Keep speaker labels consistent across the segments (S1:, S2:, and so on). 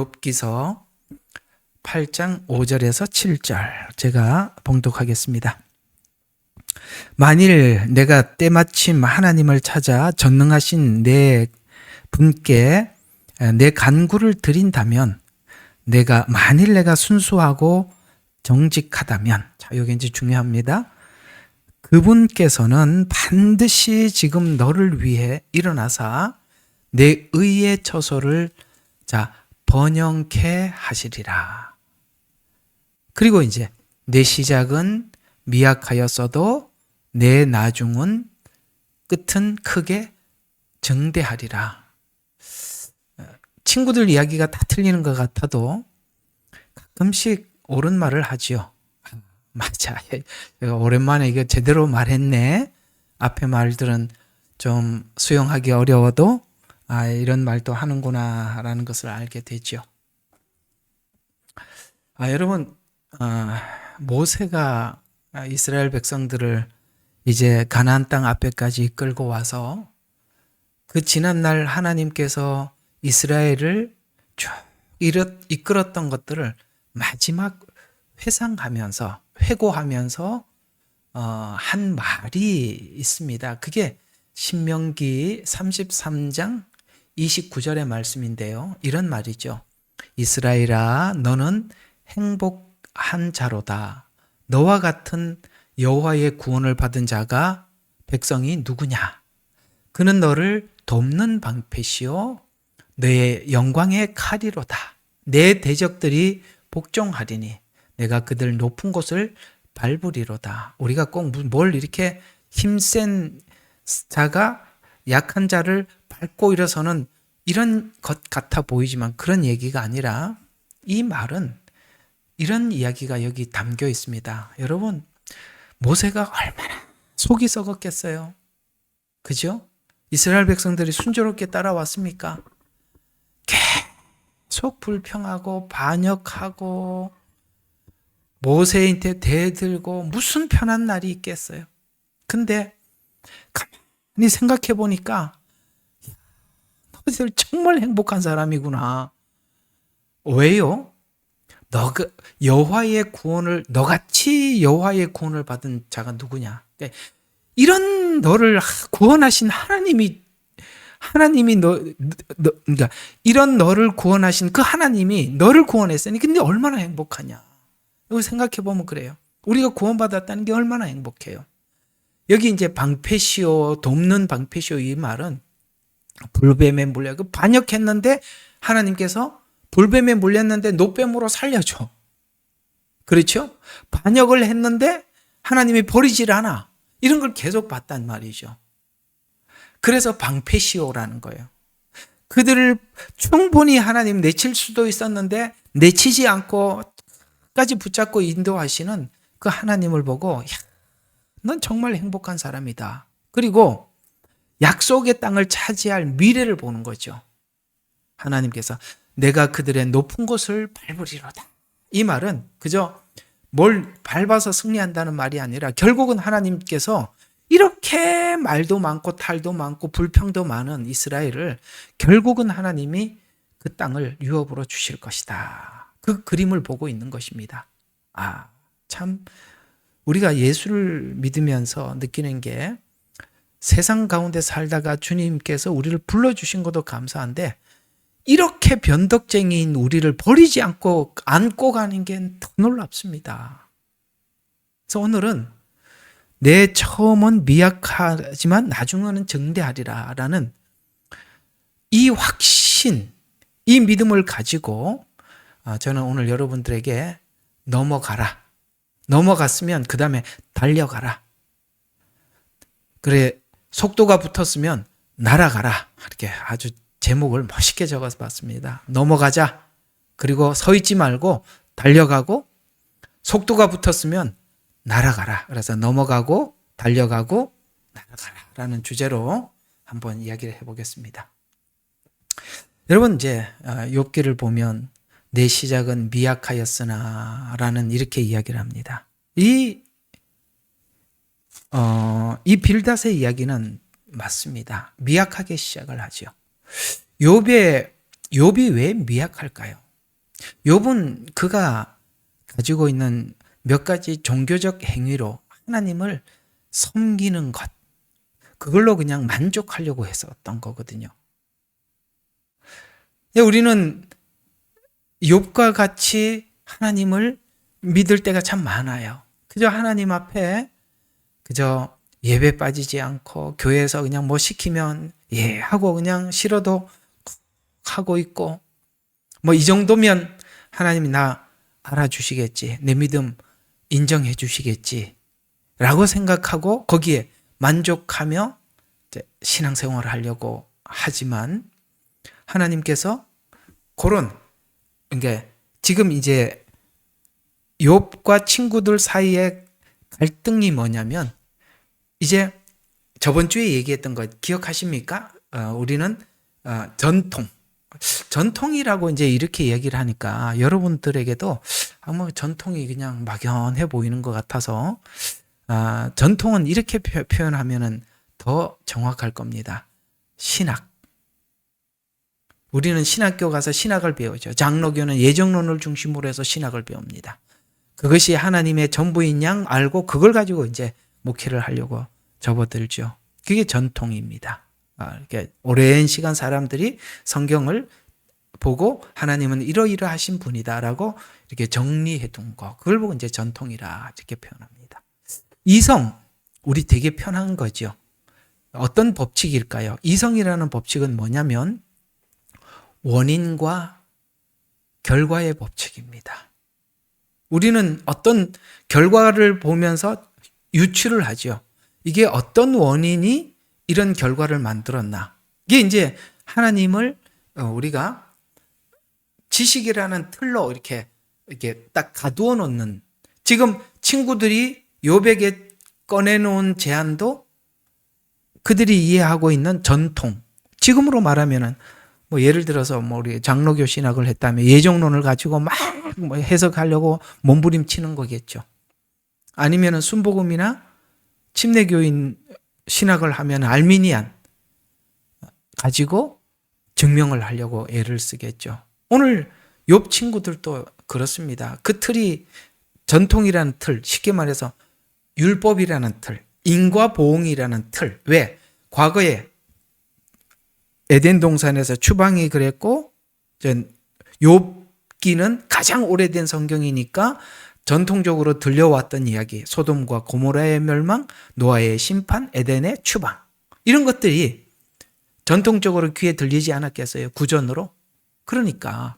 S1: 욥기서 8장 5절에서 7절 제가 봉독하겠습니다. 만일 내가 때마침 하나님을 찾아 전능하신 내 분께 내 간구를 드린다면, 만일 내가 순수하고 정직하다면, 자, 여기 이제 중요합니다. 그분께서는 반드시 지금 너를 위해 일어나사 내 의의 처소를 번영케 하시리라. 그리고 이제 내 시작은 미약하였어도 내 나중은 끝은 크게 증대하리라. 친구들 이야기가 다 틀리는 것 같아도 가끔씩 옳은 말을 하지요. 맞아. 내가 오랜만에 이거 제대로 말했네. 앞에 말들은 좀 수용하기 어려워도 이런 말도 하는구나 라는 것을 알게 되죠. 여러분, 모세가 이스라엘 백성들을 이제 가나안 땅 앞에까지 이끌고 와서 그 지난날 하나님께서 이스라엘을 쭉 이끌었던 것들을 마지막 회고하면서 한 말이 있습니다. 그게 신명기 33장 29절의 말씀인데요. 이런 말이죠. 이스라엘아, 너는 행복한 자로다. 너와 같은 여호와의 구원을 받은 자가 백성이 누구냐? 그는 너를 돕는 방패시요 내 영광의 칼이로다. 내 대적들이 복종하리니 내가 그들 높은 곳을 밟으리로다. 우리가 꼭 뭘 이렇게 힘센 자가 약한 자를 밟고 일어서는 이런 것 같아 보이지만 그런 얘기가 아니라, 이 말은 이런 이야기가 여기 담겨 있습니다. 여러분, 모세가 얼마나 속이 썩었겠어요. 그죠? 이스라엘 백성들이 순조롭게 따라왔습니까? 계속 불평하고 반역하고 모세한테 대들고 무슨 편한 날이 있겠어요. 근데 가만히 생각해 보니까 너희들 정말 행복한 사람이구나. 왜요? 너같이 여호와의 구원을 받은 자가 누구냐? 이런 너를 구원하신 하나님이 그러니까 이런 너를 구원하신 그 하나님이 너를 구원했으니 근데 얼마나 행복하냐? 이거 생각해 보면 그래요. 우리가 구원받았다는 게 얼마나 행복해요. 여기 이제 방패시오, 돕는 방패시오, 이 말은 불뱀에 물려 반역했는데 하나님께서 불뱀에 물렸는데 노뱀으로 살려줘. 그렇죠? 반역을 했는데 하나님이 버리질 않아. 이런 걸 계속 봤단 말이죠. 그래서 방패시오라는 거예요. 그들을 충분히 하나님 내칠 수도 있었는데 내치지 않고 끝까지 붙잡고 인도하시는 그 하나님을 보고, 넌 정말 행복한 사람이다. 그리고 약속의 땅을 차지할 미래를 보는 거죠. 하나님께서 내가 그들의 높은 곳을 밟으리로다. 이 말은 그저 뭘 밟아서 승리한다는 말이 아니라 결국은 하나님께서 이렇게 말도 많고 탈도 많고 불평도 많은 이스라엘을 결국은 하나님이 그 땅을 유업으로 주실 것이다. 그 그림을 보고 있는 것입니다. 참 우리가 예수를 믿으면서 느끼는 게, 세상 가운데 살다가 주님께서 우리를 불러주신 것도 감사한데 이렇게 변덕쟁이인 우리를 버리지 않고 안고 가는 게 더 놀랍습니다. 그래서 오늘은 내 처음은 미약하지만 나중에는 증대하리라 라는 이 확신, 이 믿음을 가지고 저는 오늘 여러분들에게 넘어갔으면 그 다음에 달려가라. 그래, 속도가 붙었으면 날아가라. 이렇게 아주 제목을 멋있게 적어서 봤습니다. 넘어가자. 그리고 서 있지 말고 달려가고, 속도가 붙었으면 날아가라. 그래서 넘어가고 달려가고 날아가라 라는 주제로 한번 이야기를 해보겠습니다. 여러분, 이제 욥기를 보면 내 시작은 미약하였으나 라는 이렇게 이야기를 합니다. 이 빌닷의 이야기는 맞습니다. 미약하게 시작을 하죠. 욥이 왜 미약할까요? 욥은 그가 가지고 있는 몇 가지 종교적 행위로 하나님을 섬기는 것, 그걸로 그냥 만족하려고 했었던 거거든요. 우리는 욥과 같이 하나님을 믿을 때가 참 많아요. 그저 하나님 앞에 그저 예배 빠지지 않고 교회에서 그냥 뭐 시키면 예 하고 그냥 싫어도 하고 있고, 뭐 이 정도면 하나님이 나 알아주시겠지, 내 믿음 인정해 주시겠지 라고 생각하고 거기에 만족하며 신앙생활을 하려고 하지만, 하나님께서 그런, 그러니까 지금 이제 욥과 친구들 사이의 갈등이 뭐냐면, 이제 저번 주에 얘기했던 것 기억하십니까? 우리는 전통이라고 이제 이렇게 얘기를 하니까 여러분들에게도 뭐 전통이 그냥 막연해 보이는 것 같아서, 전통은 이렇게 표현하면은 더 정확할 겁니다. 신학. 우리는 신학교 가서 신학을 배우죠. 장로교는 예정론을 중심으로 해서 신학을 배웁니다. 그것이 하나님의 전부인 양 알고 그걸 가지고 이제 목회를 하려고 접어들죠. 그게 전통입니다. 이렇게 오랜 시간 사람들이 성경을 보고 하나님은 이러이러하신 분이다라고 이렇게 정리해 둔 거, 그걸 보고 이제 전통이라 이렇게 표현합니다. 이성, 우리 되게 편한 거죠. 어떤 법칙일까요? 이성이라는 법칙은 뭐냐면 원인과 결과의 법칙입니다. 우리는 어떤 결과를 보면서 유추를 하죠. 이게 어떤 원인이 이런 결과를 만들었나. 이게 이제 하나님을 우리가 지식이라는 틀로 이렇게 딱 가두어 놓는, 지금 친구들이 욥에게 꺼내놓은 제안도 그들이 이해하고 있는 전통. 지금으로 말하면은 뭐 예를 들어서 뭐 우리 장로교 신학을 했다면 예정론을 가지고 막 뭐 해석하려고 몸부림치는 거겠죠. 아니면은 순복음이나 침례교인 신학을 하면 알미니안 가지고 증명을 하려고 애를 쓰겠죠. 오늘 욥 친구들도 그렇습니다. 그 틀이 전통이라는 틀, 쉽게 말해서 율법이라는 틀, 인과 보응이라는 틀. 왜? 과거에 에덴 동산에서 추방이 그랬고, 욥기는 가장 오래된 성경이니까 전통적으로 들려왔던 이야기, 소돔과 고모라의 멸망, 노아의 심판, 에덴의 추방, 이런 것들이 전통적으로 귀에 들리지 않았겠어요? 구전으로. 그러니까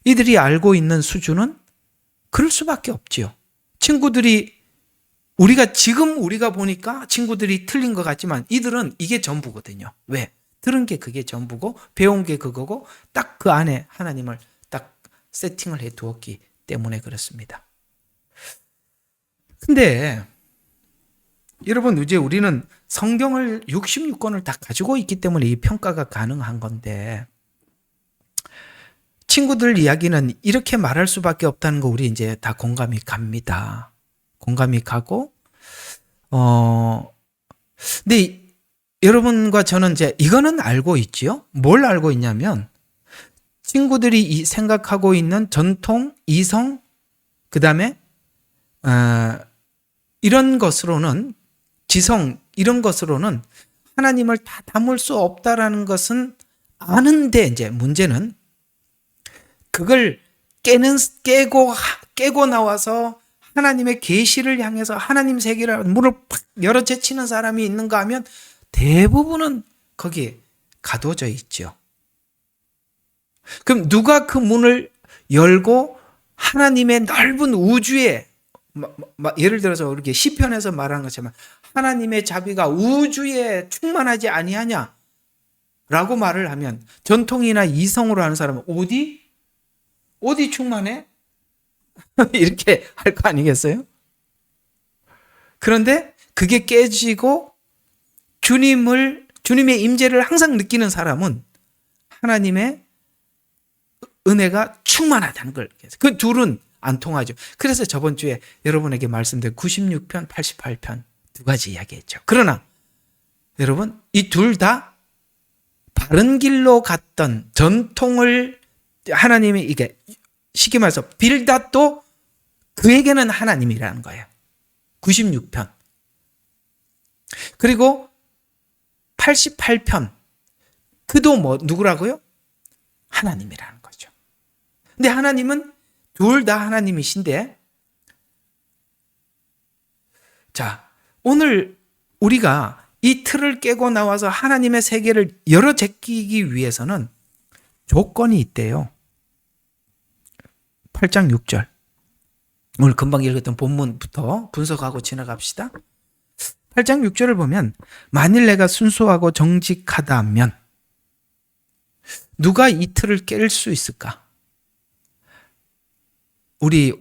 S1: 이들이 알고 있는 수준은 그럴 수밖에 없지요. 친구들이, 우리가 보니까 친구들이 틀린 것 같지만 이들은 이게 전부거든요. 왜? 들은 게 그게 전부고 배운 게 그거고 딱 그 안에 하나님을 딱 세팅을 해 두었기 때문에 그렇습니다. 근데 여러분, 이제 우리는 성경을 66권을 다 가지고 있기 때문에 이 평가가 가능한 건데, 친구들 이야기는 이렇게 말할 수밖에 없다는 거 우리 이제 다 공감이 갑니다. 공감이 가고, 근데 여러분과 저는 이제 이거는 알고 있지요. 뭘 알고 있냐면, 친구들이 생각하고 있는 전통, 이성, 그 다음에 이런 것으로는, 지성, 이런 것으로는 하나님을 다 담을 수 없다라는 것은 아는데, 이제 문제는 그걸 깨고 나와서 하나님의 계시를 향해서 하나님 세계를 문을 팍 열어 제치는 사람이 있는가 하면 대부분은 거기에 가둬져 있죠. 그럼 누가 그 문을 열고 하나님의 넓은 우주에, 예를 들어서 이렇게 시편에서 말하는 것처럼 하나님의 자비가 우주에 충만하지 아니하냐 라고 말을 하면, 전통이나 이성으로 하는 사람은 어디 충만해? 이렇게 할 거 아니겠어요? 그런데 그게 깨지고 주님의 임재를 항상 느끼는 사람은 하나님의 은혜가 충만하다는 걸, 그 둘은 안 통하죠. 그래서 저번 주에 여러분에게 말씀드린 96편, 88편 두 가지 이야기했죠. 그러나 여러분, 이 둘 다 바른 길로 갔던, 전통을 하나님이 이게 쉽게 말해서 빌닷도 그에게는 하나님이라는 거예요. 96편. 그리고 88편. 그도 누구라고요? 하나님이라는 거죠. 근데 하나님은 둘 다 하나님이신데, 자, 오늘 우리가 이 틀을 깨고 나와서 하나님의 세계를 열어 제끼기 위해서는 조건이 있대요. 8장 6절. 오늘 금방 읽었던 본문부터 분석하고 지나갑시다. 8장 6절을 보면 만일 내가 순수하고 정직하다면 누가 이 틀을 깰 수 있을까? 우리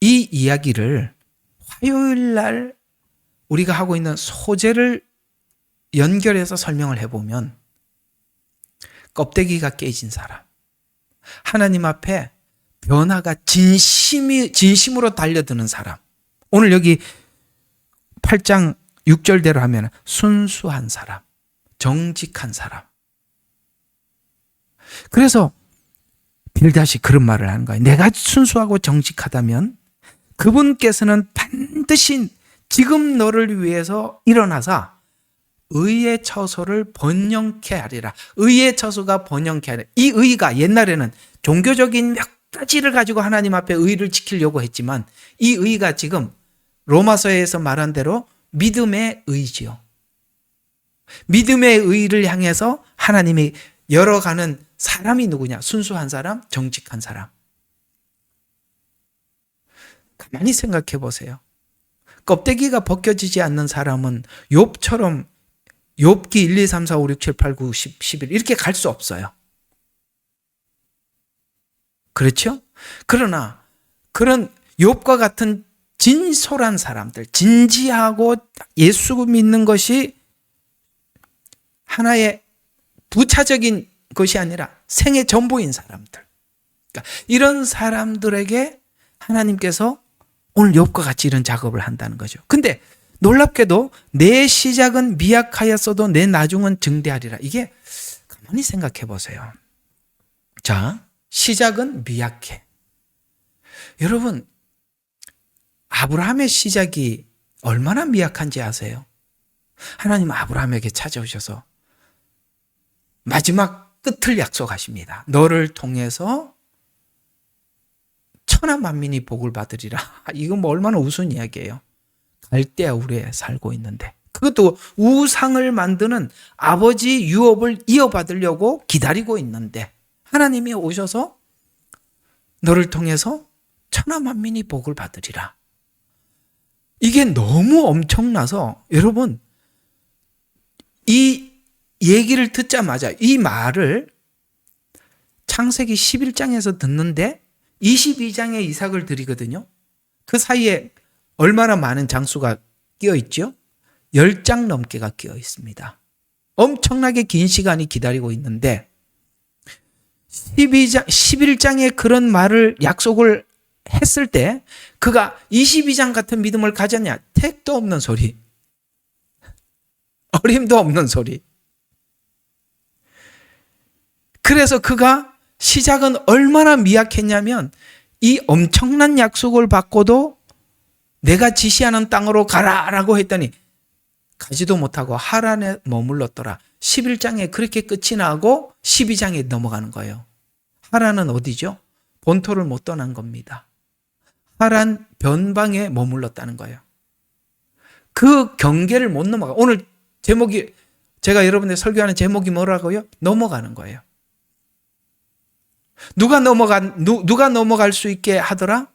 S1: 이 이야기를 화요일 날 우리가 하고 있는 소재를 연결해서 설명을 해보면 껍데기가 깨진 사람, 하나님 앞에 변화가 진심으로 달려드는 사람, 오늘 여기 8장 6절대로 하면 순수한 사람, 정직한 사람. 그래서 빌닷이 그런 말을 하는 거예요. 내가 순수하고 정직하다면 그분께서는 반드시 지금 너를 위해서 일어나사 의의 처소를 번영케 하리라. 의의 처소가 번영케 하리라. 이 의가 옛날에는 종교적인 몇 가지를 가지고 하나님 앞에 의를 지키려고 했지만 이 의가 지금 로마서에서 말한 대로 믿음의 의지요. 믿음의 의를 향해서 하나님이 열어가는 사람이 누구냐? 순수한 사람, 정직한 사람. 가만히 생각해 보세요. 껍데기가 벗겨지지 않는 사람은 욥처럼 욥기 1, 2, 3, 4, 5, 6, 7, 8, 9, 10, 11 이렇게 갈 수 없어요. 그렇죠? 그러나 그런 욥과 같은 진솔한 사람들, 진지하고 예수 믿는 것이 하나의 부차적인 것이 아니라 생의 전부인 사람들. 그러니까 이런 사람들에게 하나님께서 오늘 욥과 같이 이런 작업을 한다는 거죠. 근데 놀랍게도 내 시작은 미약하였어도 내 나중은 증대하리라. 이게 가만히 생각해 보세요. 자, 시작은 미약해. 여러분, 아브라함의 시작이 얼마나 미약한지 아세요? 하나님 아브라함에게 찾아오셔서 마지막 끝을 약속하십니다. 너를 통해서 천하 만민이 복을 받으리라. 이건 뭐 얼마나 우스운 이야기예요. 갈대아 우르에 살고 있는데 그것도 우상을 만드는 아버지 유업을 이어받으려고 기다리고 있는데 하나님이 오셔서 너를 통해서 천하 만민이 복을 받으리라. 이게 너무 엄청나서 여러분 이 얘기를 듣자마자 이 말을 창세기 11장에서 듣는데 22장에 이삭을 드리거든요. 그 사이에 얼마나 많은 장수가 끼어 있죠? 10장 넘게가 끼어 있습니다. 엄청나게 긴 시간이 기다리고 있는데 11장에 그런 말을 약속을 했을 때 그가 22장 같은 믿음을 가졌냐? 택도 없는 소리. 어림도 없는 소리. 그래서 그가 시작은 얼마나 미약했냐면 이 엄청난 약속을 받고도 내가 지시하는 땅으로 가라라고 했더니 가지도 못하고 하란에 머물렀더라. 11장에 그렇게 끝이 나고 12장에 넘어가는 거예요. 하란은 어디죠? 본토를 못 떠난 겁니다. 하란 변방에 머물렀다는 거예요. 그 경계를 못 넘어가. 오늘 제목이 제가 여러분들 설교하는 제목이 뭐라고요? 넘어가는 거예요. 누가 넘어갈 수 있게 하더라?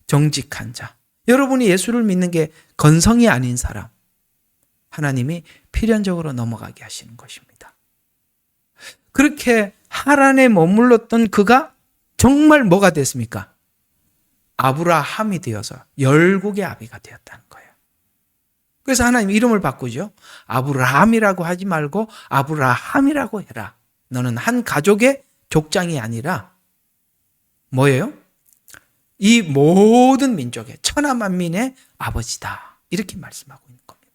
S1: 정직한 자. 여러분이 예수를 믿는 게 건성이 아닌 사람. 하나님이 필연적으로 넘어가게 하시는 것입니다. 그렇게 하란에 머물렀던 그가 정말 뭐가 됐습니까? 아브라함이 되어서 열국의 아비가 되었다는 거예요. 그래서 하나님 이름을 바꾸죠. 아브라함이라고 하지 말고 아브라함이라고 해라. 너는 한 가족의 족장이 아니라 뭐예요? 이 모든 민족의 천하 만민의 아버지다. 이렇게 말씀하고 있는 겁니다.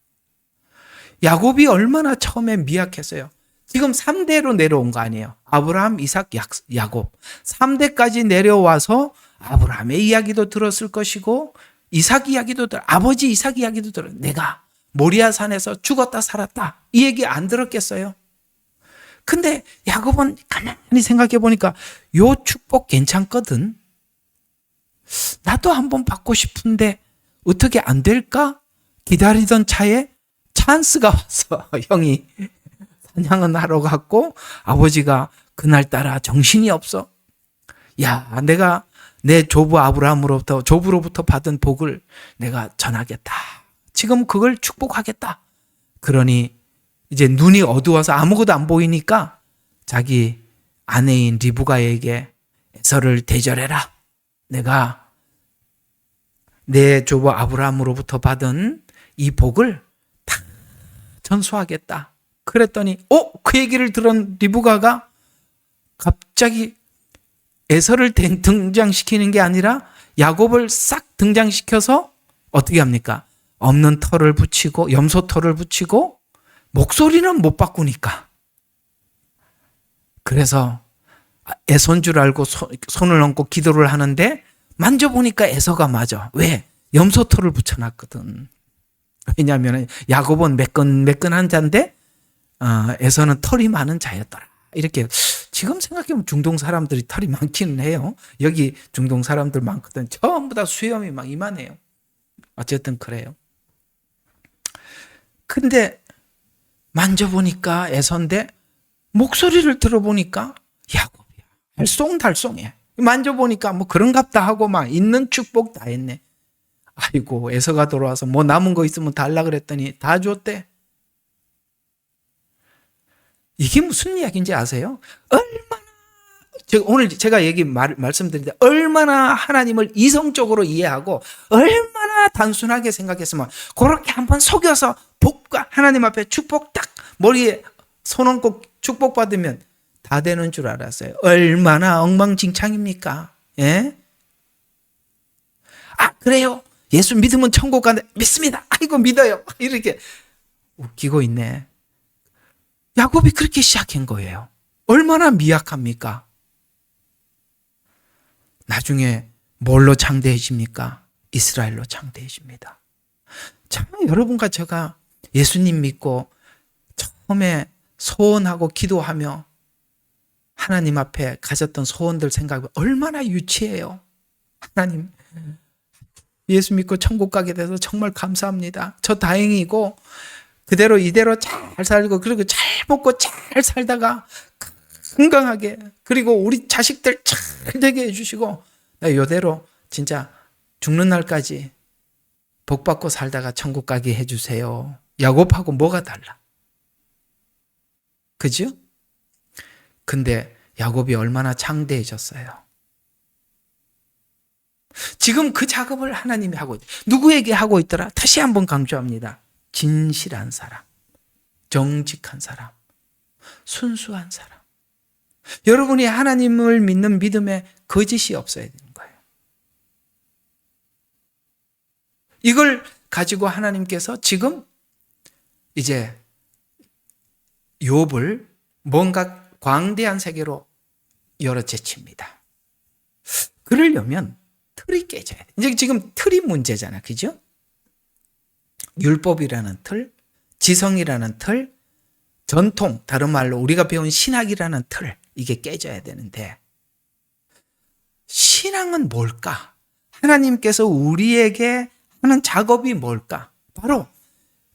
S1: 야곱이 얼마나 처음에 미약했어요. 지금 3대로 내려온 거 아니에요. 아브라함, 이삭, 야곱 3대까지 내려와서 아브라함의 이야기도 들었을 것이고 이삭 이야기도 아버지 이삭 이야기도 들어. 내가 모리아 산에서 죽었다 살았다 이 얘기 안 들었겠어요? 근데 야곱은 가만히 생각해 보니까 요 축복 괜찮거든. 나도 한번 받고 싶은데 어떻게 안 될까? 기다리던 차에 찬스가 왔어. 형이 사냥은 하러 갔고 아버지가 그날따라 정신이 없어. 야, 내가 내 조부 조부로부터 받은 복을 내가 전하겠다. 지금 그걸 축복하겠다. 그러니 이제 눈이 어두워서 아무것도 안 보이니까 자기 아내인 리브가에게 에서를 대절해라. 내가 내 조부 아브라함으로부터 받은 이 복을 다 전수하겠다. 그랬더니 그 얘기를 들은 리브가가 갑자기 에서를 등장시키는 게 아니라 야곱을 싹 등장시켜서 어떻게 합니까? 없는 털을 붙이고 염소 털을 붙이고 목소리는 못 바꾸니까. 그래서 에서인 줄 알고 손을 얹고 기도를 하는데 만져보니까 에서가 맞아. 왜? 염소 털을 붙여놨거든. 왜냐하면 야곱은 매끈한 자인데 에서는 털이 많은 자였더라. 이렇게 지금 생각해보면 중동 사람들이 털이 많기는 해요. 여기 중동 사람들 많거든. 전부 다 수염이 막 이만해요. 어쨌든 그래요. 근데 만져보니까 에서인데 목소리를 들어보니까 야곱이야. 달쏭달쏭해. 만져보니까 뭐 그런갑다 하고 막 있는 축복 다 했네. 아이고 에서가 돌아와서 뭐 남은 거 있으면 달라 그랬더니 다 줬대. 이게 무슨 이야기인지 아세요? 오늘 제가 말씀드린데 얼마나 하나님을 이성적으로 이해하고 얼마나 단순하게 생각했으면 그렇게 한번 속여서 복과 하나님 앞에 축복 딱 머리에 손 얹고 축복받으면 다 되는 줄 알았어요. 얼마나 엉망진창입니까? 예? 그래요? 예수 믿으면 천국 간다. 믿습니다. 아이고 믿어요. 이렇게 웃기고 있네. 야곱이 그렇게 시작한 거예요. 얼마나 미약합니까? 나중에 뭘로 창대해집니까? 이스라엘로 창대해집니다. 참 여러분과 제가 예수님 믿고 처음에 소원하고 기도하며 하나님 앞에 가졌던 소원들 생각하면 얼마나 유치해요. 하나님 예수 믿고 천국 가게 돼서 정말 감사합니다. 저 다행이고 그대로 이대로 잘 살고 그리고 잘 먹고 잘 살다가 건강하게 그리고 우리 자식들 잘 되게 해주시고 나 이대로 진짜 죽는 날까지 복 받고 살다가 천국 가게 해주세요. 야곱하고 뭐가 달라? 그죠? 근데 야곱이 얼마나 창대해졌어요. 지금 그 작업을 하나님이 하고 있다. 누구에게 하고 있더라? 다시 한번 강조합니다. 진실한 사람, 정직한 사람, 순수한 사람. 여러분이 하나님을 믿는 믿음에 거짓이 없어야 되는 거예요. 이걸 가지고 하나님께서 지금 이제 욥을 뭔가 광대한 세계로 열어제칩니다. 그러려면 틀이 깨져야 돼. 이제 지금 틀이 문제잖아. 그죠? 율법이라는 틀, 지성이라는 틀, 전통, 다른 말로 우리가 배운 신학이라는 틀, 이게 깨져야 되는데 신앙은 뭘까? 하나님께서 우리에게 하는 작업이 뭘까? 바로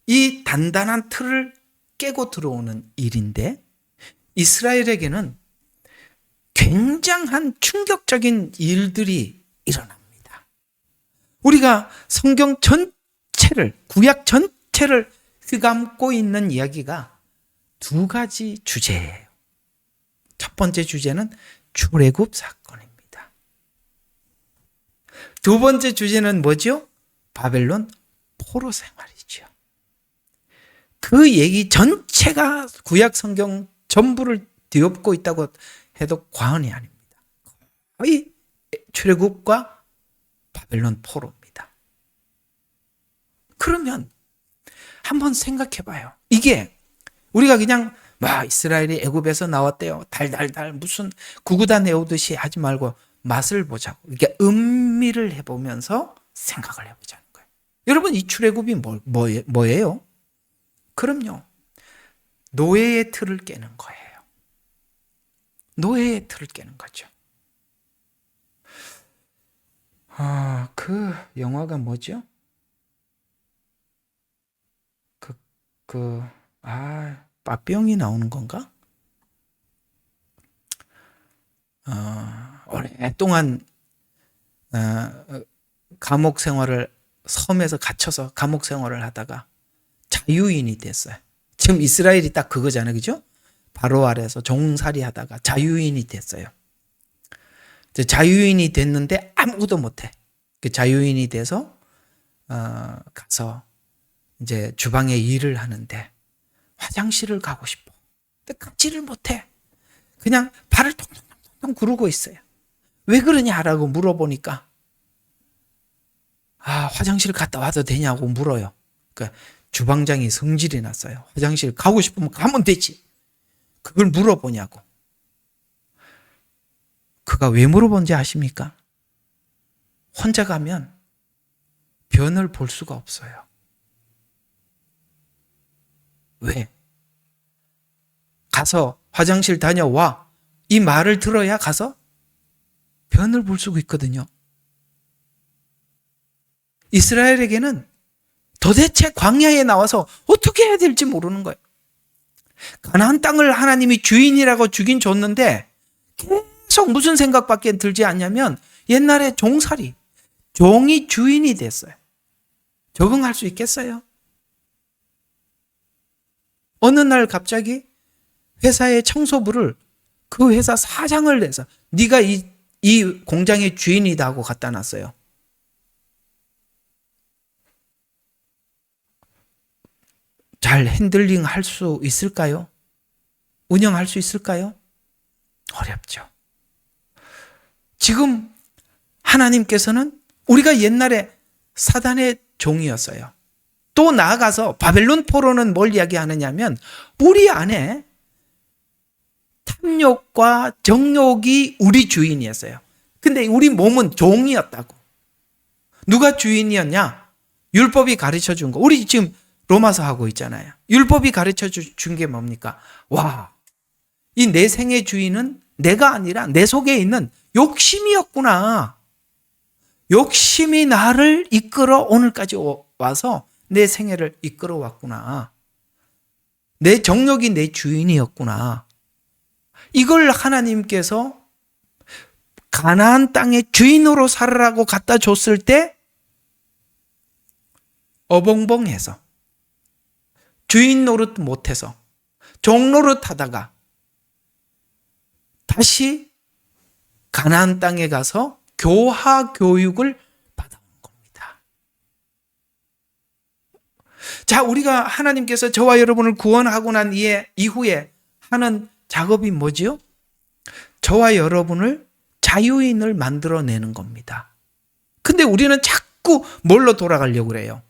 S1: 이 단단한 틀을 깨고 들어오는 일인데 이스라엘에게는 굉장한 충격적인 일들이 일어납니다. 우리가 성경 전체를, 구약 전체를 휘감고 있는 이야기가 두 가지 주제예요. 첫 번째 주제는 출애굽 사건입니다. 두 번째 주제는 뭐죠? 바벨론 포로 생활이죠. 그 얘기 전체가 구약 성경 전부를 뒤엎고 있다고 해도 과언이 아닙니다. 거의 출애굽과 바벨론 포로입니다. 그러면 한번 생각해 봐요. 이게 우리가 그냥 와, 이스라엘이 애굽에서 나왔대요. 달달달 무슨 구구단 외우듯이 하지 말고 맛을 보자고. 이렇게 음미를 해보면서 생각을 해보자는 거예요. 여러분, 이 출애굽이 뭐예요? 그럼요. 노예의 틀을 깨는 거예요. 노예의 틀을 깨는 거죠. 그 영화가 뭐죠? 빠삐용이 나오는 건가? 오랫동안 감옥 생활을, 섬에서 갇혀서 감옥 생활을 하다가 자유인이 됐어요. 지금 이스라엘이 딱 그거잖아요. 그죠? 바로 아래서 종살이 하다가 자유인이 됐어요. 자유인이 됐는데 아무것도 못해. 그 자유인이 돼서 가서 이제 주방에 일을 하는데 화장실을 가고 싶어. 근데 가지를 못해. 그냥 발을 통통통 구르고 있어요. 왜 그러냐라고 물어보니까 화장실 갔다 와도 되냐고 물어요. 그러니까 주방장이 성질이 났어요. 화장실 가고 싶으면 가면 되지. 그걸 물어보냐고. 그가 왜 물어본지 아십니까? 혼자 가면 변을 볼 수가 없어요. 왜? 가서 화장실 다녀와. 이 말을 들어야 가서 변을 볼 수가 있거든요. 이스라엘에게는 도대체 광야에 나와서 어떻게 해야 될지 모르는 거예요. 가나안 땅을 하나님이 주인이라고 주긴 줬는데 계속 무슨 생각밖에 들지 않냐면 옛날에 종살이, 종이 주인이 됐어요. 적응할 수 있겠어요? 어느 날 갑자기 회사의 청소부를 그 회사 사장을 내서 네가 이 공장의 주인이다 하고 갖다 놨어요. 잘 핸들링 할 수 있을까요? 운영할 수 있을까요? 어렵죠. 지금 하나님께서는 우리가 옛날에 사단의 종이었어요. 또 나아가서 바벨론 포로는 뭘 이야기하느냐면 우리 안에 탐욕과 정욕이 우리 주인이었어요. 근데 우리 몸은 종이었다고. 누가 주인이었냐? 율법이 가르쳐 준 거. 우리 지금 로마서 하고 있잖아요. 율법이 가르쳐 준 게 뭡니까? 와, 이 내 생의 주인은 내가 아니라 내 속에 있는 욕심이었구나. 욕심이 나를 이끌어 오늘까지 와서 내 생애를 이끌어 왔구나. 내 정욕이 내 주인이었구나. 이걸 하나님께서 가나안 땅의 주인으로 살으라고 갖다 줬을 때 어벙벙해서 주인 노릇 못해서 종 노릇 하다가 다시 가나안 땅에 가서 교화 교육을 받아온 겁니다. 자, 우리가 하나님께서 저와 여러분을 구원하고 난 이후에 하는 작업이 뭐지요? 저와 여러분을 자유인을 만들어내는 겁니다. 근데 우리는 자꾸 뭘로 돌아가려고 그래요?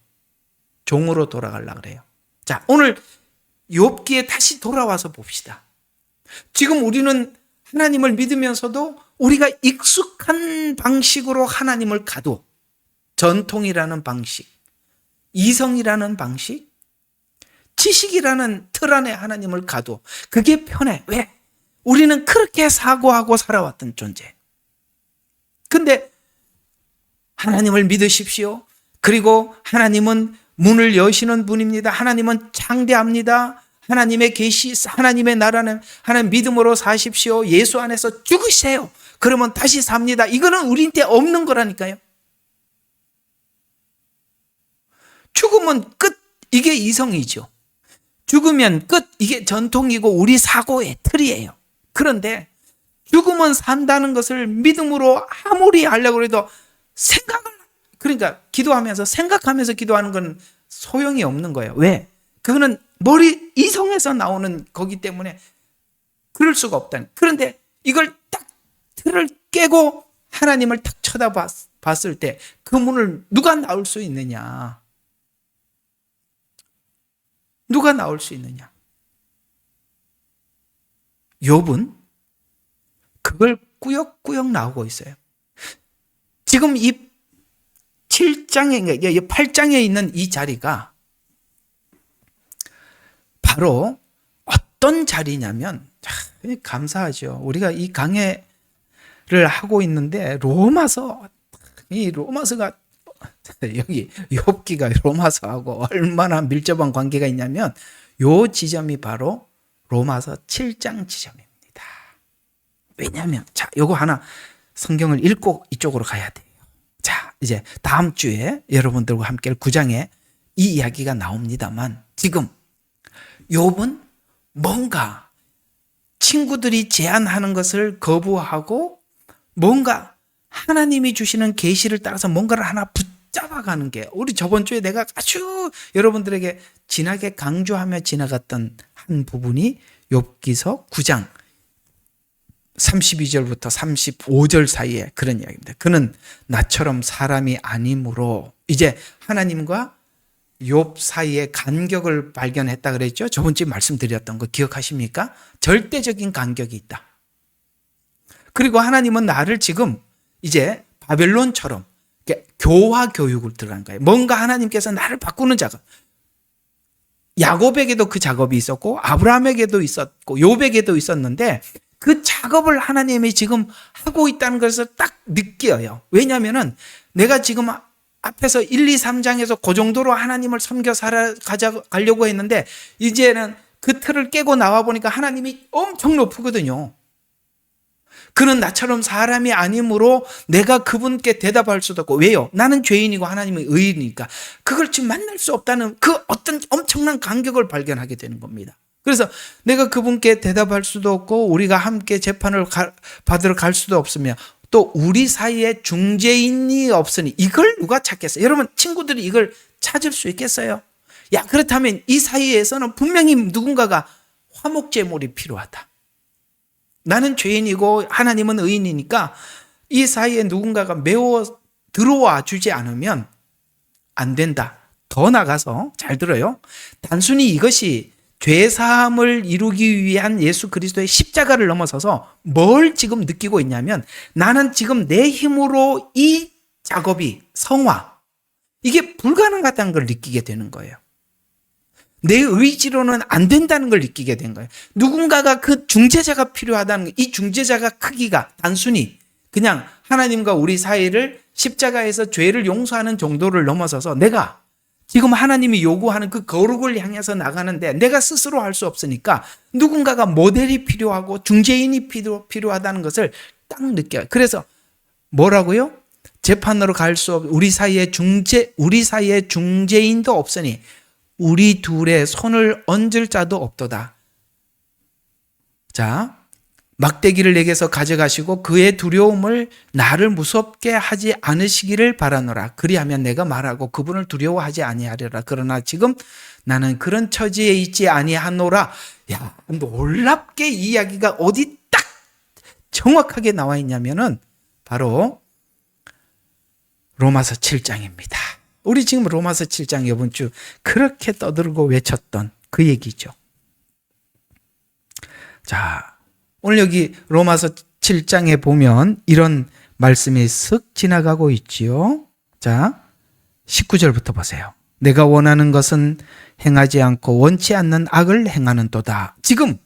S1: 종으로 돌아가려고 그래요. 자, 오늘 욥기에 다시 돌아와서 봅시다. 지금 우리는 하나님을 믿으면서도 우리가 익숙한 방식으로 하나님을 가도 전통이라는 방식, 이성이라는 방식, 지식이라는 틀 안에 하나님을 가도 그게 편해. 왜? 우리는 그렇게 사고하고 살아왔던 존재. 근데 하나님을 믿으십시오. 그리고 하나님은 문을 여시는 분입니다. 하나님은 창대합니다. 하나님의 계시, 하나님의 나라는 하나님 믿음으로 사십시오. 예수 안에서 죽으세요. 그러면 다시 삽니다. 이거는 우리한테 없는 거라니까요. 죽으면 끝. 이게 이성이죠. 죽으면 끝. 이게 전통이고 우리 사고의 틀이에요. 그런데 죽으면 산다는 것을 믿음으로 아무리 하려고 해도 그러니까 기도하면서 생각하면서 기도하는 건 소용이 없는 거예요. 왜? 그거는 머리 이성에서 나오는 거기 때문에 그럴 수가 없다는. 그런데 이걸 딱 틀을 깨고 하나님을 딱 쳐다봤을 때 그 문을 누가 나올 수 있느냐? 누가 나올 수 있느냐? 욥은 그걸 꾸역꾸역 나오고 있어요. 지금 이 7장에, 8장에 있는 이 자리가 바로 어떤 자리냐면, 감사하죠. 우리가 이 강해를 하고 있는데 이 로마서가 여기 욥기가 로마서하고 얼마나 밀접한 관계가 있냐면 요 지점이 바로 로마서 7장 지점입니다. 왜냐하면 요거 하나 성경을 읽고 이쪽으로 가야 돼요. 이제 다음 주에 여러분들과 함께 9장에 이 이야기가 나옵니다만 지금 욥은 뭔가 친구들이 제안하는 것을 거부하고 뭔가 하나님이 주시는 계시를 따라서 뭔가를 하나 붙잡아가는 게, 우리 저번 주에 내가 아주 여러분들에게 진하게 강조하며 지나갔던 한 부분이 욥기서 9장 32절부터 35절 사이에 그런 이야기입니다. 그는 나처럼 사람이 아니므로, 이제 하나님과 욥 사이의 간격을 발견했다 그랬죠. 저번 주에 말씀드렸던 거 기억하십니까? 절대적인 간격이 있다. 그리고 하나님은 나를 지금 이제 바벨론처럼 교화 교육을 들어간 거예요. 뭔가 하나님께서 나를 바꾸는 작업. 야곱에게도 그 작업이 있었고 아브라함에게도 있었고 욥에게도 있었는데 그 작업을 하나님이 지금 하고 있다는 것을 딱 느껴요. 왜냐하면 내가 지금 앞에서 1, 2, 3장에서 그 정도로 하나님을 섬겨 살아가려고 했는데 이제는 그 틀을 깨고 나와 보니까 하나님이 엄청 높으거든요. 그는 나처럼 사람이 아니므로 내가 그분께 대답할 수도 없고, 왜요? 나는 죄인이고 하나님은 의인이니까 그걸 지금 만날 수 없다는 그 어떤 엄청난 간격을 발견하게 되는 겁니다. 그래서 내가 그분께 대답할 수도 없고 우리가 함께 재판을 받으러 갈 수도 없으며 또 우리 사이에 중재인이 없으니 이걸 누가 찾겠어요? 여러분, 친구들이 이걸 찾을 수 있겠어요? 야, 그렇다면 이 사이에서는 분명히 누군가가 화목제물이 필요하다. 나는 죄인이고 하나님은 의인이니까 이 사이에 누군가가 메워 들어와 주지 않으면 안 된다. 더 나가서 잘 들어요. 단순히 이것이 죄사함을 이루기 위한 예수 그리스도의 십자가를 넘어서서 뭘 지금 느끼고 있냐면 나는 지금 내 힘으로 이 작업이 성화, 이게 불가능하다는 걸 느끼게 되는 거예요. 내 의지로는 안 된다는 걸 느끼게 된 거예요. 누군가가 그 중재자가 필요하다는 거, 이 중재자가 크기가 단순히 그냥 하나님과 우리 사이를 십자가에서 죄를 용서하는 정도를 넘어서서 내가 지금 하나님이 요구하는 그 거룩을 향해서 나가는데 내가 스스로 할 수 없으니까 누군가가 모델이 필요하고 중재인이 필요하다는 것을 딱 느껴요. 그래서 뭐라고요? 재판으로 갈 수 없, 우리 사이에 중재인도 없으니 우리 둘의 손을 얹을 자도 없도다. 자, 막대기를 내게서 가져가시고 그의 두려움을 나를 무섭게 하지 않으시기를 바라노라. 그리하면 내가 말하고 그분을 두려워하지 아니하리라. 그러나 지금 나는 그런 처지에 있지 아니하노라. 야, 놀랍게 이 이야기가 어디 딱 정확하게 나와 있냐면은 바로 로마서 7장입니다. 우리 지금 로마서 7장 이번 주 그렇게 떠들고 외쳤던 그 얘기죠. 자, 오늘 여기 로마서 7장에 보면 이런 말씀이 쓱 지나가고 있지요. 자, 19절부터 보세요. 내가 원하는 것은 행하지 않고 원치 않는 악을 행하는도다. 지금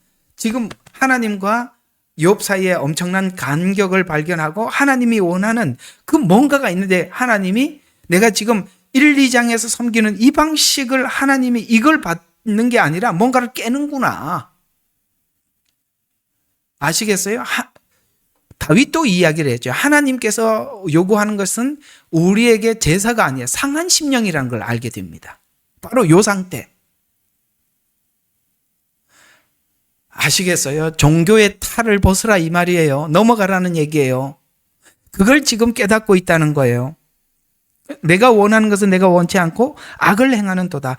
S1: 하나님과 욥 사이에 엄청난 간격을 발견하고 하나님이 원하는 그 뭔가가 있는데 하나님이 내가 지금 1, 2장에서 섬기는 이 방식을 하나님이 이걸 받는 게 아니라 뭔가를 깨는구나. 아시겠어요? 다윗도 이야기를 했죠. 하나님께서 요구하는 것은 우리에게 제사가 아니에요. 상한 심령이라는 걸 알게 됩니다. 바로 요 상태. 아시겠어요? 종교의 탈을 벗으라 이 말이에요. 넘어가라는 얘기예요. 그걸 지금 깨닫고 있다는 거예요. 내가 원하는 것은 내가 원치 않고 악을 행하는 도다.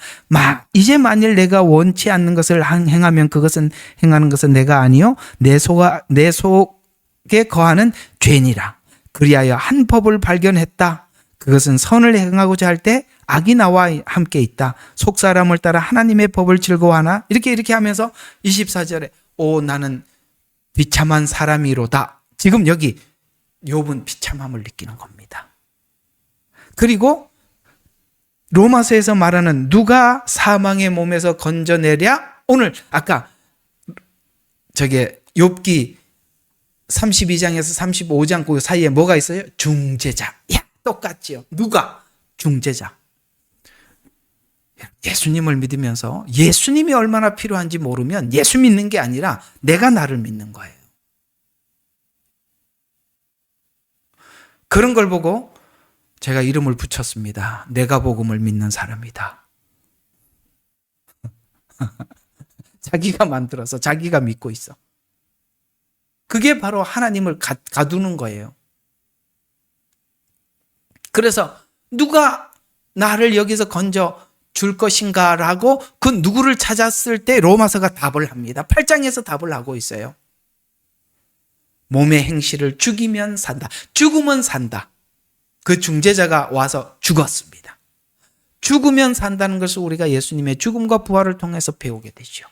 S1: 이제 만일 내가 원치 않는 것을 행하면 그것은 행하는 것은 내가 아니요 내 속에 거하는 죄니라. 그리하여 한 법을 발견했다. 그것은 선을 행하고자 할 때 악이 나와 함께 있다. 속사람을 따라 하나님의 법을 즐거워하나? 이렇게 하면서 24절에 나는 비참한 사람이로다. 지금 여기 욥은 비참함을 느끼는 겁니다. 그리고 로마서에서 말하는 누가 사망의 몸에서 건져내랴? 오늘 아까 저게 욥기 32장에서 35장 그 사이에 뭐가 있어요? 중재자. 야, 똑같지요. 누가? 중재자. 예수님을 믿으면서 예수님이 얼마나 필요한지 모르면 예수 믿는 게 아니라 내가 나를 믿는 거예요. 그런 걸 보고 제가 이름을 붙였습니다. 내가 복음을 믿는 사람이다. 자기가 만들어서 자기가 믿고 있어. 그게 바로 하나님을 가두는 거예요. 그래서 누가 나를 여기서 건져 줄 것인가라고 그 누구를 찾았을 때 로마서가 답을 합니다. 8장에서 답을 하고 있어요. 몸의 행실을 죽이면 산다. 죽으면 산다. 그 중재자가 와서 죽었습니다. 죽으면 산다는 것을 우리가 예수님의 죽음과 부활을 통해서 배우게 되죠.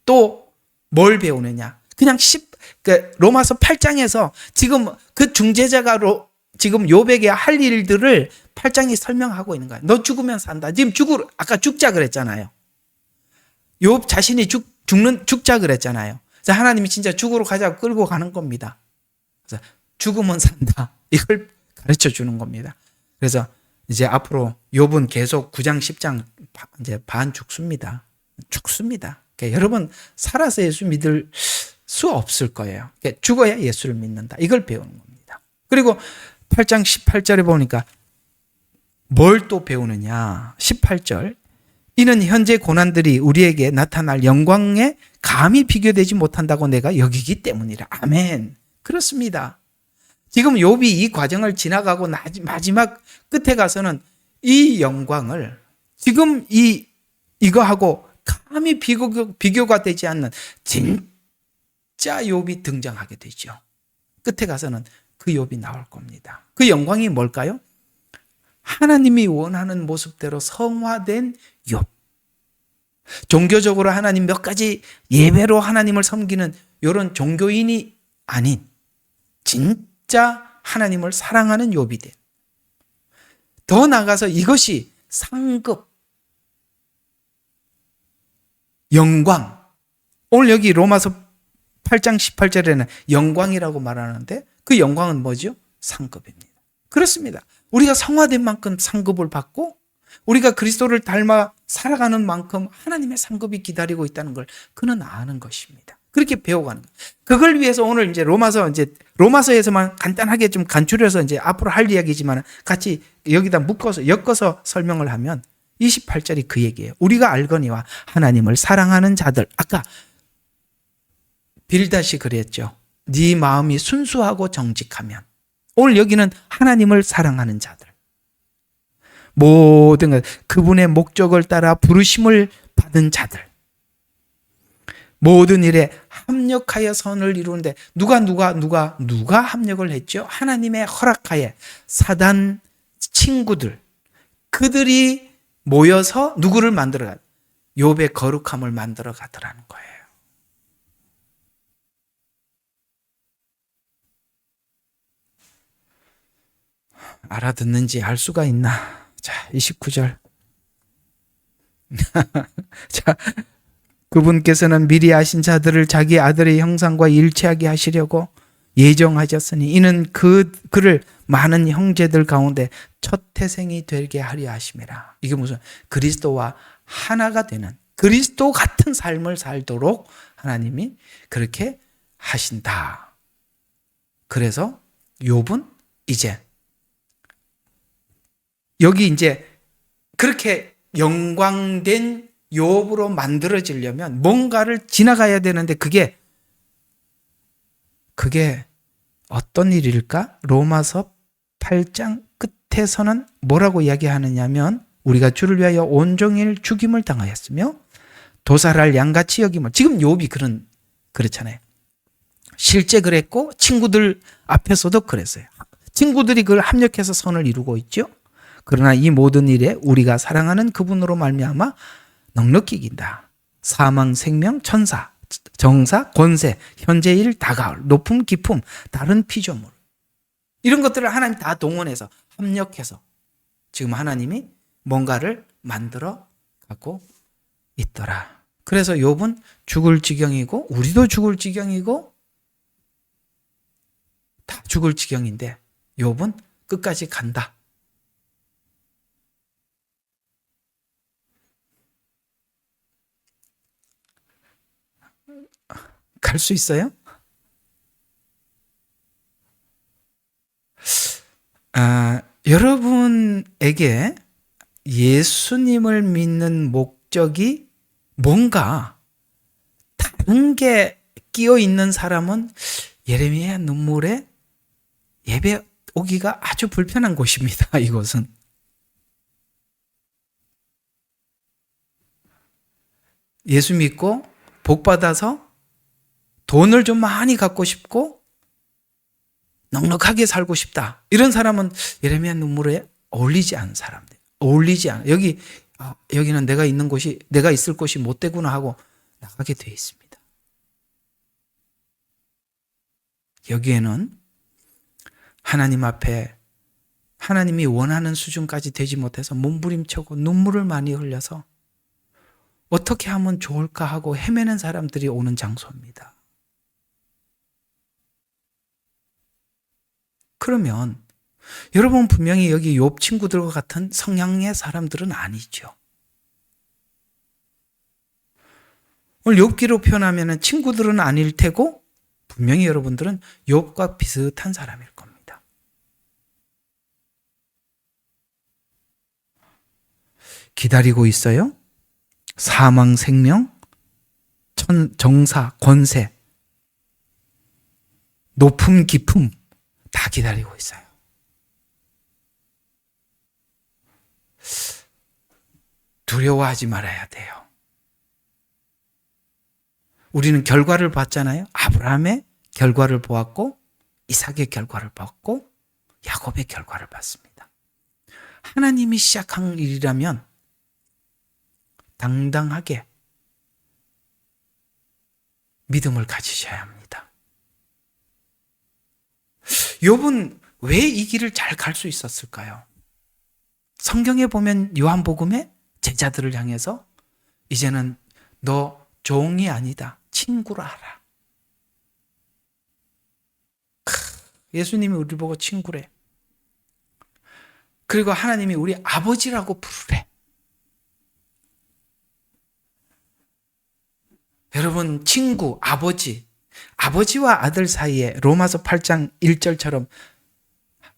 S1: 또 뭘 배우느냐? 그냥 로마서 8장에서 지금 그 중재자가 지금 욥에게 할 일들을 8장이 설명하고 있는 거예요. 너 죽으면 산다. 지금 아까 죽자 그랬잖아요. 욥 자신이 죽자 그랬잖아요. 그래서 하나님이 진짜 죽으러 가자고 끌고 가는 겁니다. 그래서 죽으면 산다. 이걸 가르쳐 주는 겁니다. 그래서 이제 앞으로 욥은 계속 9장, 10장 이제 반 죽습니다. 죽습니다. 그러니까 여러분 살아서 예수 믿을 수 없을 거예요. 그러니까 죽어야 예수를 믿는다. 이걸 배우는 겁니다. 그리고 8장 18절에 보니까 뭘 또 배우느냐. 18절. 이는 현재 고난들이 우리에게 나타날 영광에 감히 비교되지 못한다고 내가 여기기 때문이라. 아멘. 그렇습니다. 지금 욥이 이 과정을 지나가고 마지막 끝에 가서는 이 영광을 지금 이거하고 감히 비교가 되지 않는 진짜 욥이 등장하게 되죠. 끝에 가서는 그 욥이 나올 겁니다. 그 영광이 뭘까요? 하나님이 원하는 모습대로 성화된 욥. 종교적으로 하나님 몇 가지 예배로 하나님을 섬기는 이런 종교인이 아닌 진짜 하나님을 사랑하는 욥이 된. 더 나아가서 이것이 상급, 영광. 오늘 여기 로마서 8장 18절에는 영광이라고 말하는데 그 영광은 뭐죠? 상급입니다. 그렇습니다. 우리가 성화된 만큼 상급을 받고 우리가 그리스도를 닮아 살아가는 만큼 하나님의 상급이 기다리고 있다는 걸 그는 아는 것입니다. 그렇게 배워가는 거예요. 그걸 위해서 오늘 이제 로마서에서만 간단하게 좀 간추려서 이제 앞으로 할 이야기지만 같이 여기다 엮어서 설명을 하면 28절이 그 얘기예요. 우리가 알거니와 하나님을 사랑하는 자들. 아까 빌다시 그랬죠. 네 마음이 순수하고 정직하면. 오늘 여기는 하나님을 사랑하는 자들. 모든 것, 그분의 목적을 따라 부르심을 받은 자들. 모든 일에 합력하여 선을 이루는데 누가 합력을 했죠? 하나님의 허락하에 사단 친구들, 그들이 모여서 누구를 만들어가? 욥의 거룩함을 만들어 가더라는 거예요. 알아듣는지 알 수가 있나? 자, 29절. 자, 그분께서는 미리 아신 자들을 자기 아들의 형상과 일치하게 하시려고 예정하셨으니 이는 그를 많은 형제들 가운데 첫 태생이 되게 하려 하심이라. 이게 무슨 그리스도와 하나가 되는 그리스도 같은 삶을 살도록 하나님이 그렇게 하신다. 그래서 욥은 이제 여기 이제 그렇게 영광된 욥으로 만들어지려면 뭔가를 지나가야 되는데 그게 어떤 일일까? 로마서 8장 끝에서는 뭐라고 이야기하느냐면 우리가 주를 위하여 온종일 죽임을 당하였으며 도살할 양같이 여김을. 지금 욥이 그렇잖아요. 실제 그랬고 친구들 앞에서도 그랬어요. 친구들이 그걸 합력해서 선을 이루고 있죠. 그러나 이 모든 일에 우리가 사랑하는 그분으로 말미암아 넉넉히 이긴다. 사망, 생명, 천사. 정사, 권세, 현재일, 다가올, 높음, 깊음, 다른 피조물. 이런 것들을 하나님 다 동원해서 합력해서 지금 하나님이 뭔가를 만들어 갖고 있더라. 그래서 욥은 죽을 지경이고 우리도 죽을 지경이고 다 죽을 지경인데 욥은 끝까지 간다. 갈 수 있어요? 여러분에게 예수님을 믿는 목적이 뭔가 다른 게 끼어 있는 사람은 예레미야 눈물에 예배 오기가 아주 불편한 곳입니다. 이곳은. 예수 믿고 복 받아서 돈을 좀 많이 갖고 싶고 넉넉하게 살고 싶다. 이런 사람은 예레미야 눈물에 어울리지 않은 사람들. 어울리지 않아. 여기는 내가 있는 곳이, 내가 있을 곳이 못 되구나 하고 나가게 되어 있습니다. 여기에는 하나님 앞에 하나님이 원하는 수준까지 되지 못해서 몸부림치고 눈물을 많이 흘려서 어떻게 하면 좋을까 하고 헤매는 사람들이 오는 장소입니다. 그러면 여러분 분명히 여기 욥 친구들과 같은 성향의 사람들은 아니죠. 오늘 욥기로 표현하면 친구들은 아닐 테고 분명히 여러분들은 욥과 비슷한 사람일 겁니다. 기다리고 있어요. 사망, 생명, 정사, 권세, 높음, 깊음 다 기다리고 있어요. 두려워하지 말아야 돼요. 우리는 결과를 봤잖아요. 아브라함의 결과를 보았고 이삭의 결과를 봤고 야곱의 결과를 봤습니다. 하나님이 시작한 일이라면 당당하게 믿음을 가지셔야 합니다. 욥은 왜 이 길을 잘 갈 수 있었을까요? 성경에 보면 요한복음에 제자들을 향해서 이제는 너 종이 아니다. 친구라 하라. 예수님이 우리 보고 친구래. 그리고 하나님이 우리 아버지라고 부르래. 여러분, 친구, 아버지, 아버지와 아들 사이에 로마서 8장 1절처럼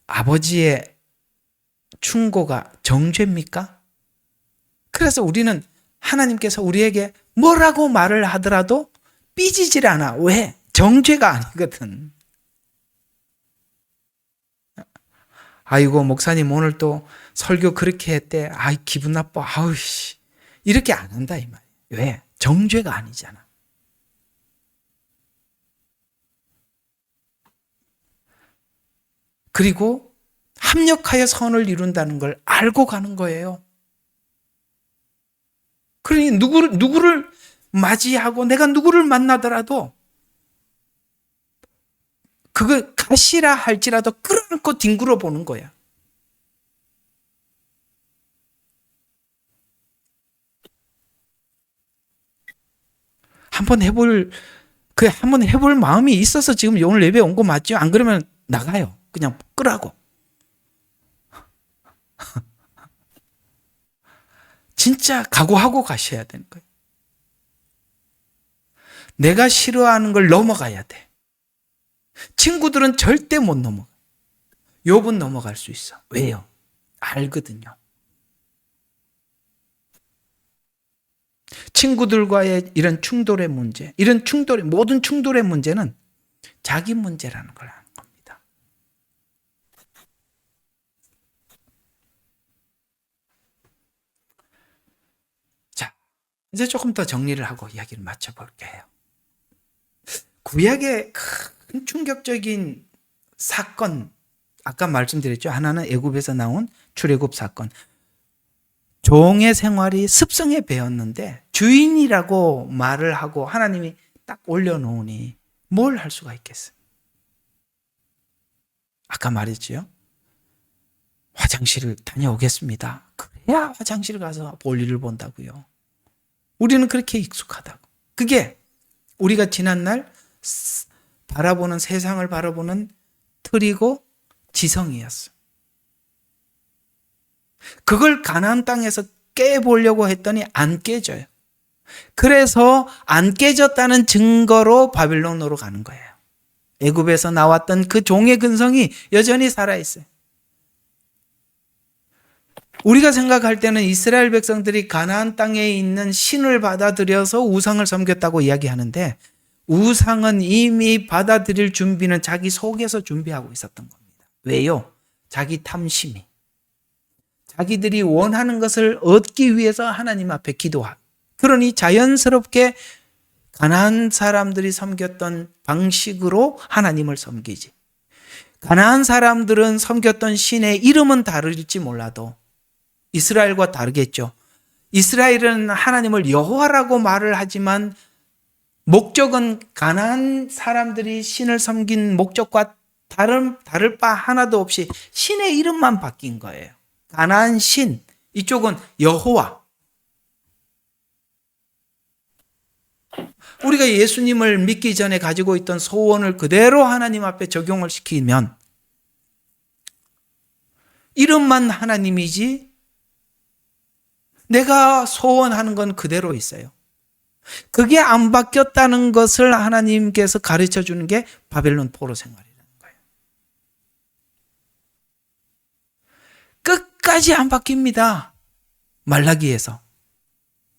S1: 아버지의 충고가 정죄입니까? 그래서 우리는 하나님께서 우리에게 뭐라고 말을 하더라도 삐지질 않아. 왜? 정죄가 아니거든. 아이고, 목사님 오늘 또 설교 그렇게 했대. 아이, 기분 나빠. 아우씨. 이렇게 안 한다, 이 말이에요. 왜? 정죄가 아니잖아. 그리고 합력하여 선을 이룬다는 걸 알고 가는 거예요. 그러니 누구를 맞이하고 내가 누구를 만나더라도 그걸 가시라 할지라도 끌어안고 뒹굴어 보는 거야. 한번 해볼 마음이 있어서 지금 오늘 예배 온 거 맞죠? 안 그러면 나가요. 그냥 끄라고. 진짜 각오하고 가셔야 되는 거예요. 내가 싫어하는 걸 넘어가야 돼. 친구들은 절대 못 넘어가. 욥은 넘어갈 수 있어. 왜요? 알거든요. 친구들과의 이런 충돌의 문제, 모든 충돌의 문제는 자기 문제라는 걸 아는 겁니다. 자, 이제 조금 더 정리를 하고 이야기를 마쳐볼게요. 구약의 큰 충격적인 사건, 아까 말씀드렸죠. 하나는 애굽에서 나온 출애굽 사건. 종의 생활이 습성에 배었는데 주인이라고 말을 하고 하나님이 딱 올려놓으니 뭘 할 수가 있겠어요? 아까 말했죠. 화장실을 다녀오겠습니다. 그래야 화장실 가서 볼일을 본다고요. 우리는 그렇게 익숙하다고. 그게 우리가 지난날 바라보는, 세상을 바라보는 틀이고 지성이었어. 그걸 가나안 땅에서 깨보려고 했더니 안 깨져요. 그래서 안 깨졌다는 증거로 바빌론으로 가는 거예요. 애굽에서 나왔던 그 종의 근성이 여전히 살아있어요. 우리가 생각할 때는 이스라엘 백성들이 가나안 땅에 있는 신을 받아들여서 우상을 섬겼다고 이야기하는데, 우상은 이미 받아들일 준비는 자기 속에서 준비하고 있었던 겁니다. 왜요? 자기 탐심이. 자기들이 원하는 것을 얻기 위해서 하나님 앞에 기도하고, 그러니 자연스럽게 가나안 사람들이 섬겼던 방식으로 하나님을 섬기지. 가나안 사람들은 섬겼던 신의 이름은 다를지 몰라도 이스라엘과 다르겠죠. 이스라엘은 하나님을 여호와라고 말을 하지만 목적은 가나안 사람들이 신을 섬긴 목적과 다를 바 하나도 없이 신의 이름만 바뀐 거예요. 가나안 신, 이쪽은 여호와. 우리가 예수님을 믿기 전에 가지고 있던 소원을 그대로 하나님 앞에 적용을 시키면 이름만 하나님이지 내가 소원하는 건 그대로 있어요. 그게 안 바뀌었다는 것을 하나님께서 가르쳐 주는 게 바벨론 포로 생활이라는 거예요. 끝까지 안 바뀝니다. 말라기에서.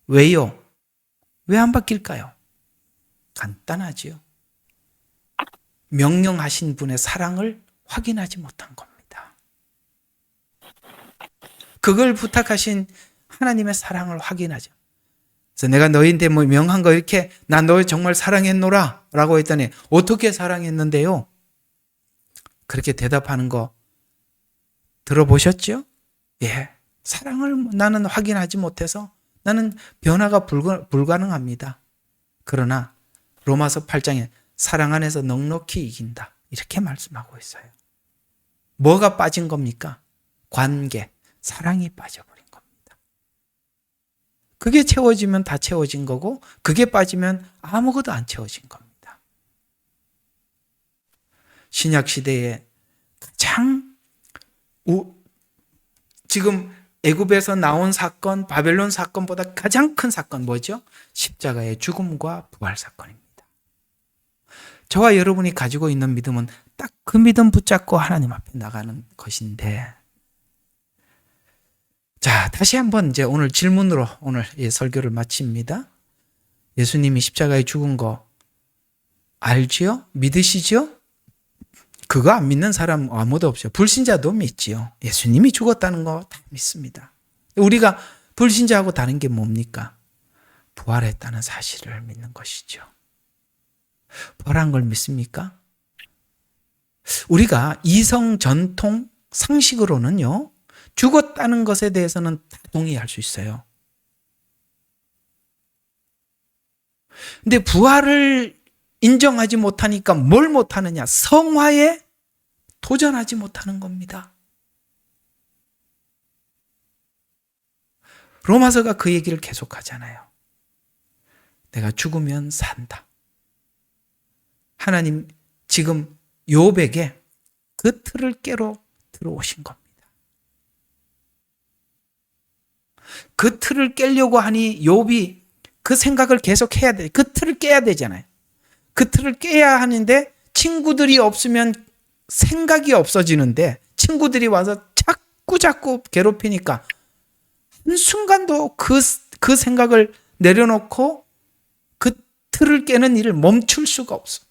S1: 왜요? 왜 안 바뀔까요? 간단하지요. 명령하신 분의 사랑을 확인하지 못한 겁니다. 그걸 부탁하신 하나님의 사랑을 확인하죠. 그래서 내가 너희한테 뭐 명한 거 이렇게 나 너 정말 사랑했노라 라고 했더니 어떻게 사랑했는데요? 그렇게 대답하는 거 들어보셨죠? 예, 사랑을 나는 확인하지 못해서 나는 변화가 불가능합니다. 그러나 로마서 8장에 사랑 안에서 넉넉히 이긴다 이렇게 말씀하고 있어요. 뭐가 빠진 겁니까? 관계, 사랑이 빠져버린 겁니다. 그게 채워지면 다 채워진 거고 그게 빠지면 아무것도 안 채워진 겁니다. 신약 시대에 가장 지금 애굽에서 나온 사건, 바벨론 사건보다 가장 큰 사건 뭐죠? 십자가의 죽음과 부활 사건입니다. 저와 여러분이 가지고 있는 믿음은 딱 그 믿음 붙잡고 하나님 앞에 나가는 것인데, 자, 다시 한번 이제 오늘 질문으로 오늘 이 설교를 마칩니다. 예수님이 십자가에 죽은 거 알지요? 믿으시죠? 그거 안 믿는 사람 아무도 없어요. 불신자도 믿지요. 예수님이 죽었다는 거 다 믿습니다. 우리가 불신자하고 다른 게 뭡니까? 부활했다는 사실을 믿는 것이죠. 부활한 걸 믿습니까? 우리가 이성 전통 상식으로는요, 죽었다는 것에 대해서는 다 동의할 수 있어요. 근데 부활을 인정하지 못하니까 뭘 못하느냐? 성화에 도전하지 못하는 겁니다. 로마서가 그 얘기를 계속하잖아요. 내가 죽으면 산다. 하나님 지금 욥에게 그 틀을 깨러 들어오신 겁니다. 그 틀을 깨려고 하니 욥이 그 생각을 계속 해야 돼. 그 틀을 깨야 되잖아요. 그 틀을 깨야 하는데 친구들이 없으면 생각이 없어지는데 친구들이 와서 자꾸 괴롭히니까 한순간도 그 생각을 내려놓고 그 틀을 깨는 일을 멈출 수가 없어.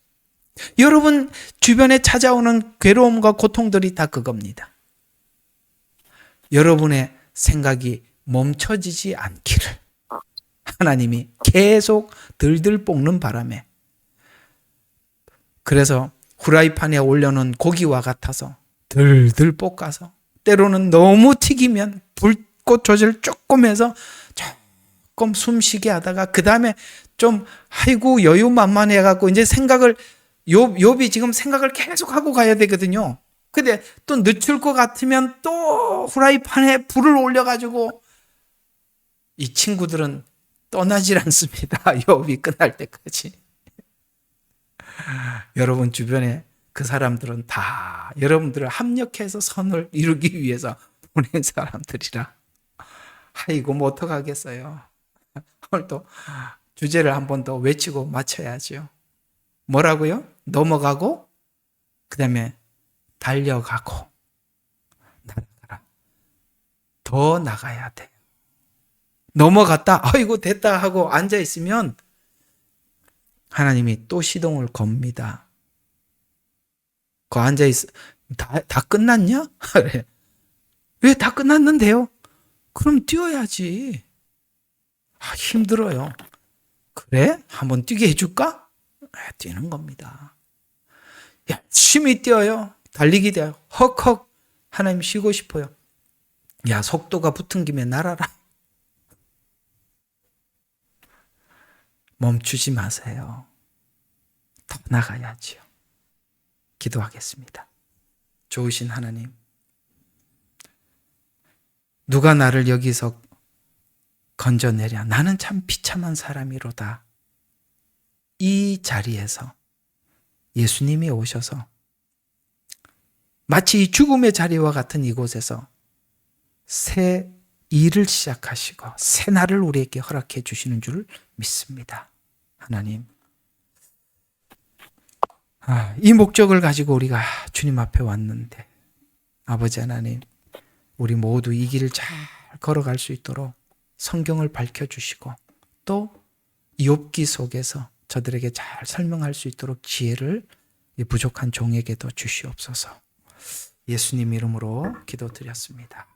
S1: 여러분 주변에 찾아오는 괴로움과 고통들이 다 그겁니다. 여러분의 생각이 멈춰지지 않기를 하나님이 계속 들들 볶는 바람에, 그래서 후라이팬에 올려놓은 고기와 같아서 들들 볶아서 때로는 너무 튀기면 불꽃 조절 조금 해서 조금 숨쉬게 하다가 그 다음에 좀 아이고 여유만만해 갖고 이제 생각을 욥이 지금 생각을 계속 하고 가야 되거든요. 근데 또 늦출 것 같으면 또 후라이팬에 불을 올려가지고 이 친구들은 떠나질 않습니다. 욥이 끝날 때까지. 여러분 주변에 그 사람들은 다 여러분들을 합력해서 선을 이루기 위해서 보낸 사람들이라. 아이고 뭐 어떡하겠어요. 오늘 또 주제를 한 번 더 외치고 마쳐야죠. 뭐라고요? 넘어가고 그 다음에 달려가고 나가라. 더 나가야 돼. 넘어갔다 아이고 됐다 하고 앉아있으면 하나님이 또 시동을 겁니다. 그 앉아있어 다 끝났냐? 왜 다 끝났는데요? 그럼 뛰어야지. 힘들어요. 그래? 한번 뛰게 해줄까? 뛰는 겁니다. 열심히 뛰어요. 달리기 돼요. 헉헉. 하나님 쉬고 싶어요. 야, 속도가 붙은 김에 날아라. 멈추지 마세요. 더 나가야지요. 기도하겠습니다. 좋으신 하나님, 누가 나를 여기서 건져내랴. 나는 참 비참한 사람이로다. 이 자리에서 예수님이 오셔서 마치 이 죽음의 자리와 같은 이곳에서 새 일을 시작하시고 새 날을 우리에게 허락해 주시는 줄 믿습니다. 하나님, 이 목적을 가지고 우리가 주님 앞에 왔는데 아버지 하나님, 우리 모두 이 길을 잘 걸어갈 수 있도록 성경을 밝혀주시고 또 욥기 속에서 저들에게 잘 설명할 수 있도록 지혜를 부족한 종에게도 주시옵소서. 예수님 이름으로 기도드렸습니다.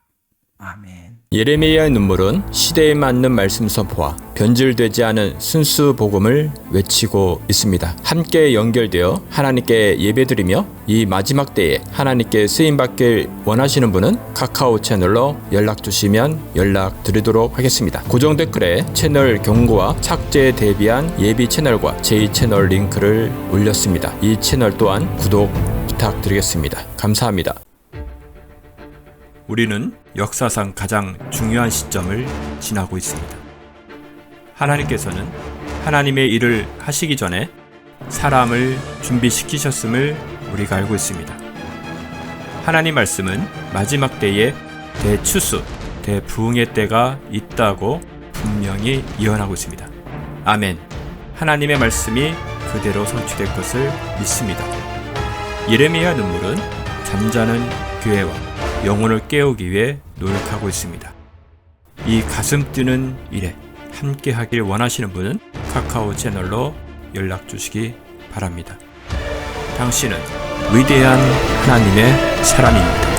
S1: 아멘.
S2: 예레미야의 눈물은 시대에 맞는 말씀 선포와 변질되지 않은 순수 복음을 외치고 있습니다. 함께 연결되어 하나님께 예배드리며 이 마지막 때에 하나님께 쓰임받길 원하시는 분은 카카오 채널로 연락 주시면 연락드리도록 하겠습니다. 고정 댓글에 채널 경고와 착제에 대비한 예비 채널과 제2채널 링크를 올렸습니다. 이 채널 또한 구독 부탁드리겠습니다. 감사합니다. 우리는 역사상 가장 중요한 시점을 지나고 있습니다. 하나님께서는 하나님의 일을 하시기 전에 사람을 준비시키셨음을 우리가 알고 있습니다. 하나님 말씀은 마지막 때에 대추수, 대부흥의 때가 있다고 분명히 예언하고 있습니다. 아멘. 하나님의 말씀이 그대로 성취될 것을 믿습니다. 예레미야 눈물은 잠자는 교회와 영혼을 깨우기 위해 노력하고 있습니다. 이 가슴 뛰는 일에 함께 하길 원하시는 분은 카카오 채널로 연락 주시기 바랍니다. 당신은 위대한 하나님의 사람입니다.